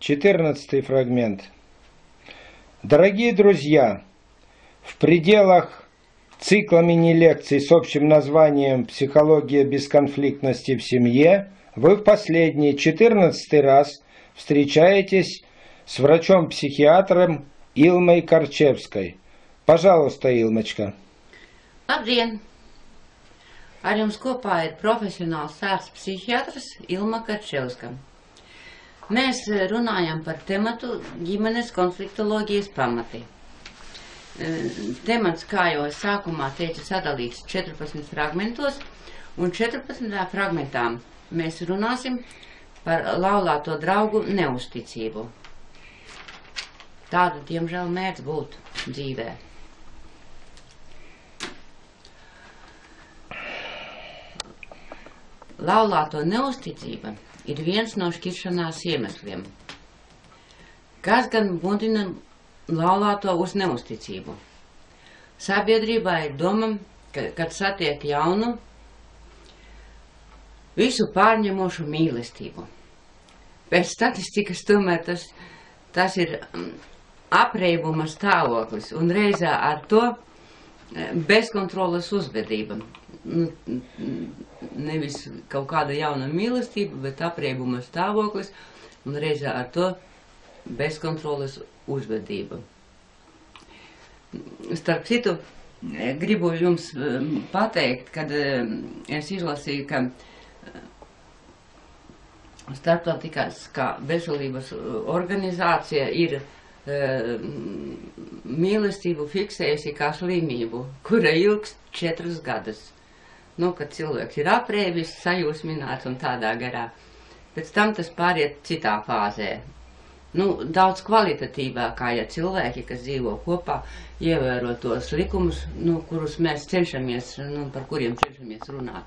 14 фрагмент. Дорогие друзья, в пределах цикла мини-лекций с общим названием «Психология бесконфликтности в семье» вы в последний 14-й раз встречаетесь с врачом-психиатром Илмой Корчевской. Пожалуйста, Илмочка. Labdien! Ar jums kopā ir profesionāls ārsts psihiatrs Ilma Karčevska. Mēs runājam par tematu ģimenes konfliktoloģijas pamati. Temats, kā jau es sākumā teicu, sadalīts 14 fragmentos, un 14. fragmentā mēs runāsim par laulāto draugu neusticību. Tāda, diemžēl, mēdz būt dzīvē. Laulāto neusticība ir viens no šķiršanās iemesliem. Kas gan mudina laulāto uz neusticību? Sabiedrībā ir doma, kad satiek jaunu, visu pārņemošu mīlestību. Pēc statistikas tomēr tas ir apreibuma stāvoklis un reizē ar to bezkontroles uzvedība. Nevis kaut kāda jauna mīlestība, bet apreibuma stāvoklis un reizē ar to bezkontroles uzvedība. Starp citu, gribu jums pateikt, kad es izlasīju, ka Starptautiskā veselības organizācija ir mīlestību fiksējusi kā slimību, kura ilgst 4 gadus. Kad cilvēks ir aprēvis, sajūsmināts un tādā garā. Pēc tam tas pāriet citā fāzē. Daudz kvalitatīvākā, ja cilvēki, kas dzīvo kopā, ievēro tos likumus, kurus mēs cenšamies, par kuriem cenšamies runāt.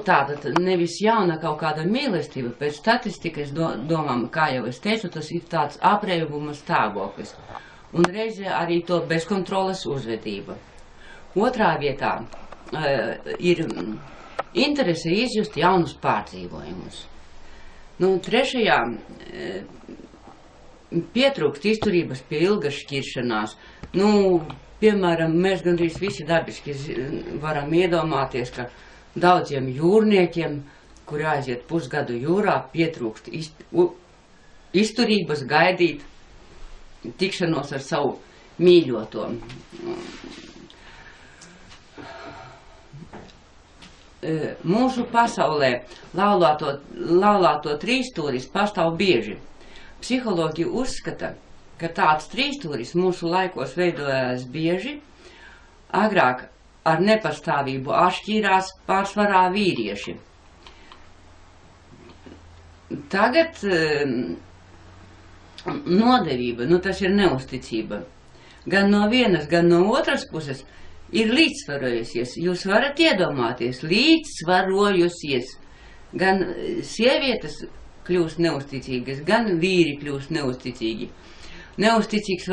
Tātad nevis jauna kaut kāda mīlestība, pēc statistikas domām, kā jau es teicu, tas ir tāds apreibuma stāvoklis. Un reizē arī to bezkontroles uzvedība. Otrā vietā ir interese izjust jaunus pārdzīvojumus. Trešajā pietrūkst izturības pie ilgas šķiršanās. Piemēram, mēs gandrīz visi dabiski varam iedomāties, ka daudziem jūrniekiem, kuri aiziet pusgadu jūrā, pietrūkst izturības gaidīt tikšanos ar savu mīļoto. Mūsu pasaulē laulāto trīsstūris pastāv bieži. Psihologi uzskata, ka tāds trīsstūris mūsu laikos veidojās bieži. Agrāk ar nepastāvību atšķīrās pārsvarā vīrieši. Tagad nodevība, tas ir neusticība. Gan no vienas, gan no otras puses ir līdzsvarojusies. Jūs varat iedomāties, līdzsvarojusies. Gan sievietes kļūst neusticīgas, gan vīri kļūst neusticīgi. Neusticīgs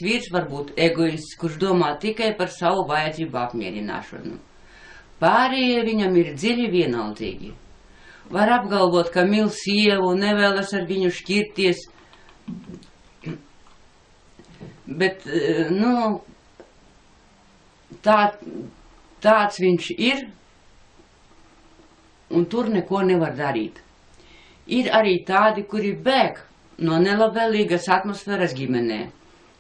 vīrs var būt egoists, kurš domā tikai par savu vajadzību apmierināšanu. Pārējie viņam ir dziļi vienaldzīgi. Var apgalvot, ka mīl sievu, nevēlas ar viņu šķirties, bet, tāds viņš ir, un tur neko nevar darīt. Ir arī tādi, kuri bēg no nelabvēlīgas atmosfēras ģimenē.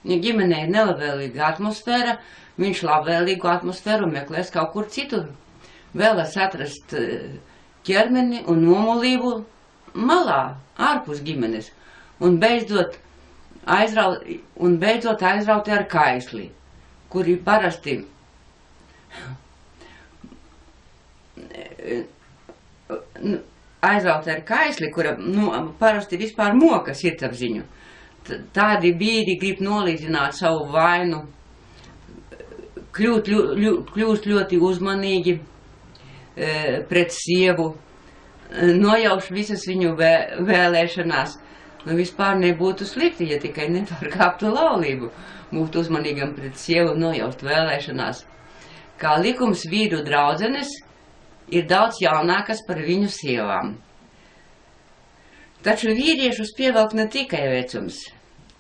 Ja ģimenē ir nelabvēlīga atmosfēra, viņš labvēlīgu atmosfēru meklēs kaut kur citur. Vēlas atrast ķermeni un nomulību malā, ārpus ģimenes, un beidzot aizrauti ar kaisli, kuri parasti aizrauti ar kaisli, kura parasti vispār moka sirdsapziņu. Tādi vīri grib nolīdzināt savu vainu, kļūst ļoti uzmanīgi pret sievu, nojauš visas viņu vēlēšanās. Vispār nebūtu slikti, ja tikai nepārkāptu laulību. Būt uzmanīgam pret sievu, nojaust vēlēšanās. Kā likums vīru draudzenes ir daudz jaunākas par viņu sievām. Taču vīriešus pievelk ne tikai vecums.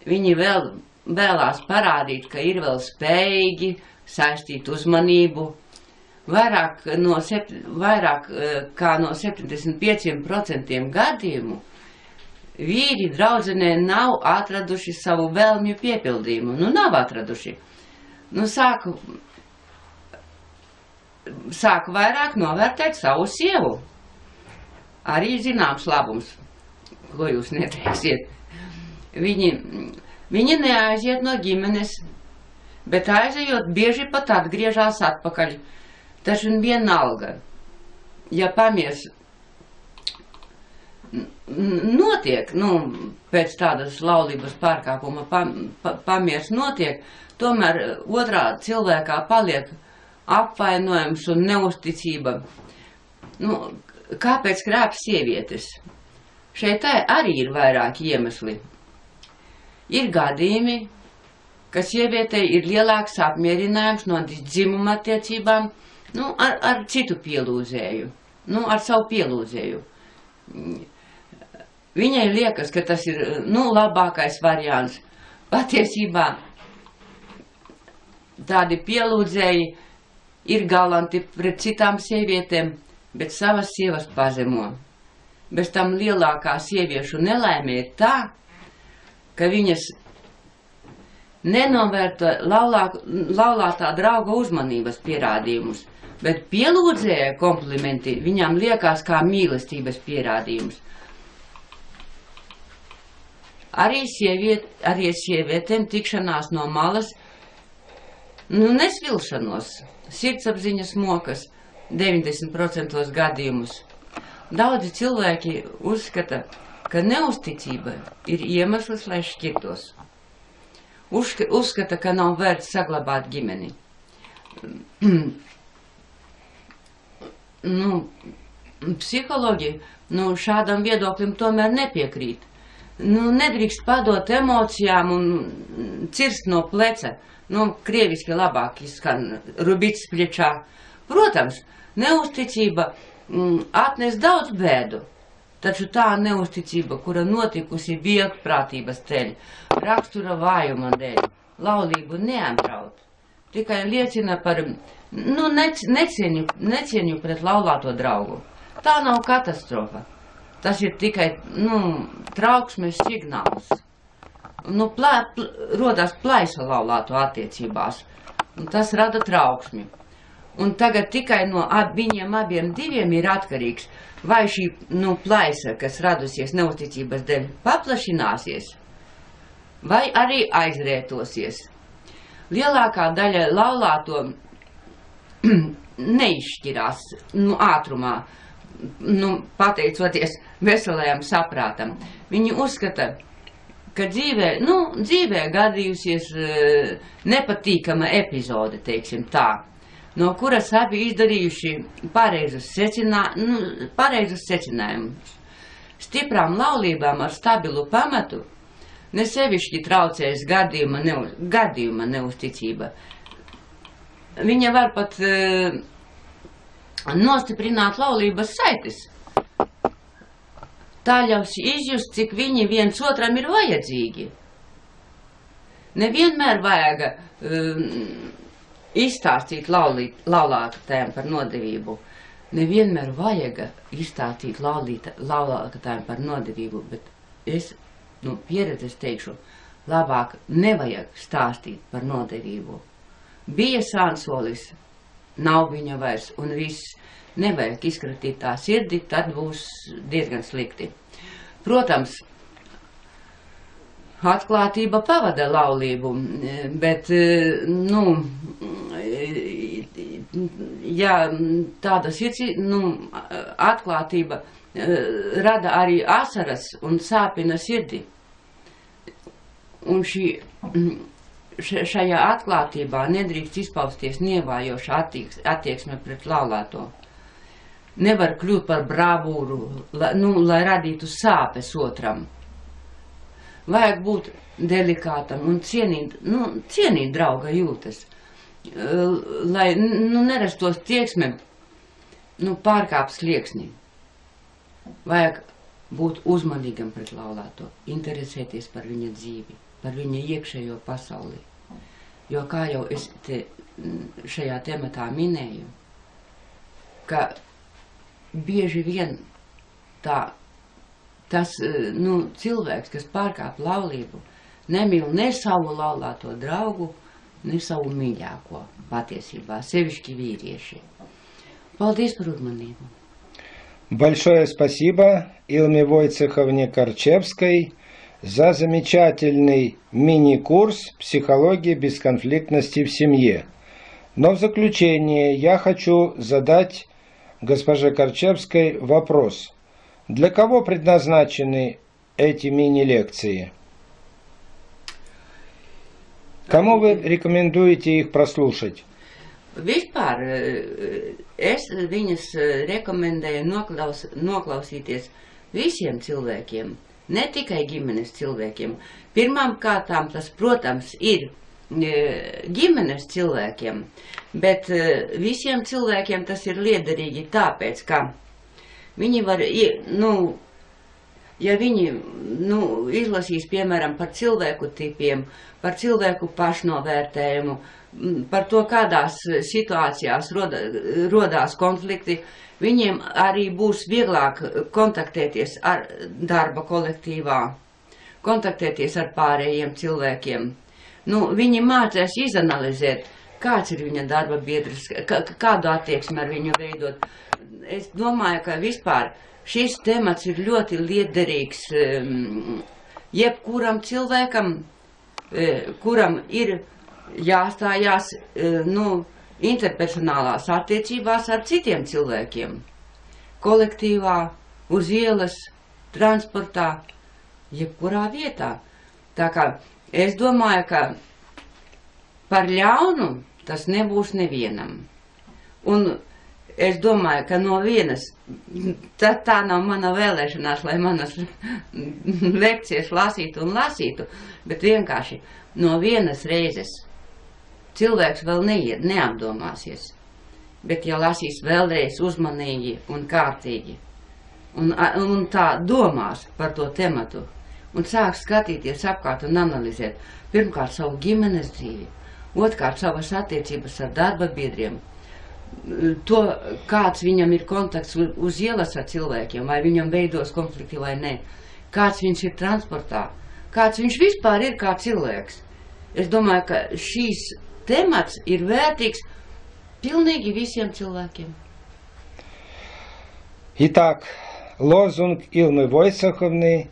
Viņi vēlās parādīt, ka ir vēl spējīgi saistīt uzmanību. Vairāk kā no 75% gadījumu vīri draudzenē nav atraduši savu vēlmju piepildījumu. Nu, nav atraduši. Nu, sāku vairāk novērtēt savu sievu. Arī zināms labums, ko jūs neteiksiet. Viņi neaiziet no ģimenes, bet aizejot bieži pat atgriežās atpakaļ. Taču vienalga, ja pamiers notiek, pēc tādas laulības pārkāpuma pamiers notiek, tomēr otrā cilvēkā paliek apvainojums un neusticība. Kāpēc krāp sievietes? Šeit arī ir vairāki iemesli. Ir gadījumi, ka sievietei ir lielāks apmierinājums no dzimuma attiecībām, ar citu pielūdzēju, ar savu pielūdzēju. Viņai liekas, ka tas ir, labākais variants. Patiesībā tādi pielūdzēji ir galanti pret citām sievietēm, bet savas sievas pazemo. Bez tam lielākā sieviešu nelaime ir tā, ka viņas nenovērta laulātā drauga uzmanības pierādījumus, bet pielūdzēja komplimenti viņām liekas kā mīlestības pierādījums. Arī sievietēm tikšanās no malas, nesvilšanos, sirdsapziņas mokas 90% gadījumus. Daudzi cilvēki uzskata, ka neusticība ir iemesls, lai šķirtos. Uzskata, ka nav vērts saglabāt ģimeni. Psiholoģi šādam viedoklim tomēr nepiekrīt. Nedrīkst padot emocijām un cirst no pleca. Krieviski labāk izskan rubits pliečā. Protams, neusticība atnes daudz bēdu, taču tā neusticība, kura notikusi viegprātības dēļ, rakstura vājuma dēļ, laulību neapdraud, tikai liecina par necieņu pret laulāto draugu. Tā nav katastrofa. Tas ir tikai, trauksmes signāls. Rodās plaisa laulāto attiecībās, un tas rada trauksmi. Un tagad tikai no viņiem abiem diviem ir atkarīgs, vai šī, plaisa, kas radusies neusticības dēļ, paplašināsies, vai arī aizrētosies. Lielākā daļa laulāto neizšķirās, ātrumā, pateicoties veselajam saprātam. Viņi uzskata, ka dzīvē gadījusies nepatīkama epizode, teiksim tā, no kuras abi izdarījuši pareizus secinājumus. Stiprām laulībām ar stabilu pamatu nesevišķi traucējas gadījuma neusticība. Viņa var pat nostiprināt laulības saites. Tā ļaus izjust, cik viņi viens otram ir vajadzīgi. Nevienmēr vajag izstāstīt laulātājiem par nodevību. Nevienmēr vajag izstāstīt laulātājiem par nodevību, bet es pieredzes teikšu, labāk nevajag stāstīt par nodevību. Bija sānsolis, nav viņa vairs, un viss. Nevajag izkratīt tā sirdi, tad būs diezgan slikti. Protams, atklātība pavada laulību, bet, ja tāda atklātība rada arī asaras un sāpina sirdi, un šajā atklātībā nedrīkst izpausties nievājoša attieksme pret laulāto. Nevar kļūt par bravūru, lai radītu sāpes otram. Vajag būt delikātam un cienīt drauga jūtas, lai nerastos tieksme pārkāp slieksni. Vajag būt uzmanīgam pret laulāto, interesēties par viņa dzīvi, par viņa iekšējo pasauli. Jo, kā jau es te šajā tematā minēju, ka bieži vien tas cilvēks, kas pārkāp laulību, nemīl ne savu laulāto draugu, ne savu mīļāko patiesībā, sevišķi vīrieši. Paldies par uzmanību. Большое спасибо Илме Войцеховне Корчевской за замечательный мини-курс «Психология бесконфликтности в семье». Но в заключение я хочу задать госпоже Корчевской вопрос. Для кого предназначены эти мини-лекции? Кому вы рекомендуете их прослушать? Vispār es viņas rekomendēju noklausīties visiem cilvēkiem, ne tikai ģimenes cilvēkiem. Pirmām kārtām tas, protams, ir ģimenes cilvēkiem, bet visiem cilvēkiem tas ir liederīgi tāpēc, ka viņi var, ja viņi izlasīs, piemēram, par cilvēku tipiem, par cilvēku pašnovērtējumu, par to, kādās situācijās rodās konflikti, viņiem arī būs vieglāk kontaktēties ar darba kolektīvā, kontaktēties ar pārējiem cilvēkiem. Viņi mācēs izanalizēt, kāds ir viņa darba biedrs, kādu attieksmi ar viņu veidot. Es domāju, ka vispār šis temats ir ļoti liederīgs jebkuram cilvēkam, kuram ir jāstājās interpersonālās attiecībās ar citiem cilvēkiem. Kolektīvā, uz ielas, transportā, jebkurā vietā. Tā kā es domāju, ka par ļaunu tas nebūs nevienam. Un es domāju, ka no vienas, tā nav mana vēlēšanās, lai manas lekcijas lasītu un lasītu, bet vienkārši no vienas reizes cilvēks vēl neapdomāsies, bet ja lasīs vēlreiz uzmanīgi un kārtīgi, un tā domās par to tematu, un sāk skatīties apkārt un analizēt, pirmkārt savu ģimenes dzīvi, otrkārt savas attiecības ar darba biedriem, to, kāds viņam ir kontakts uz ielas ar cilvēkiem, vai viņam veidos konflikti vai ne, kāds viņš ir transportā, kāds viņš vispār ir kā cilvēks. Es domāju, ka šīs temats ir vērtīgs pilnīgi visiem cilvēkiem. Итак, лозунг Илмы Войцеховны,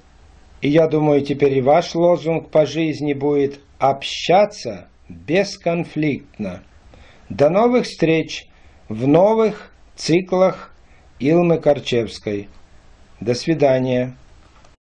и я думаю, теперь и ваш лозунг по жизни будет «Общаться бесконфликтно». До новых встреч в новых циклах Илмы Корчевской. До свидания.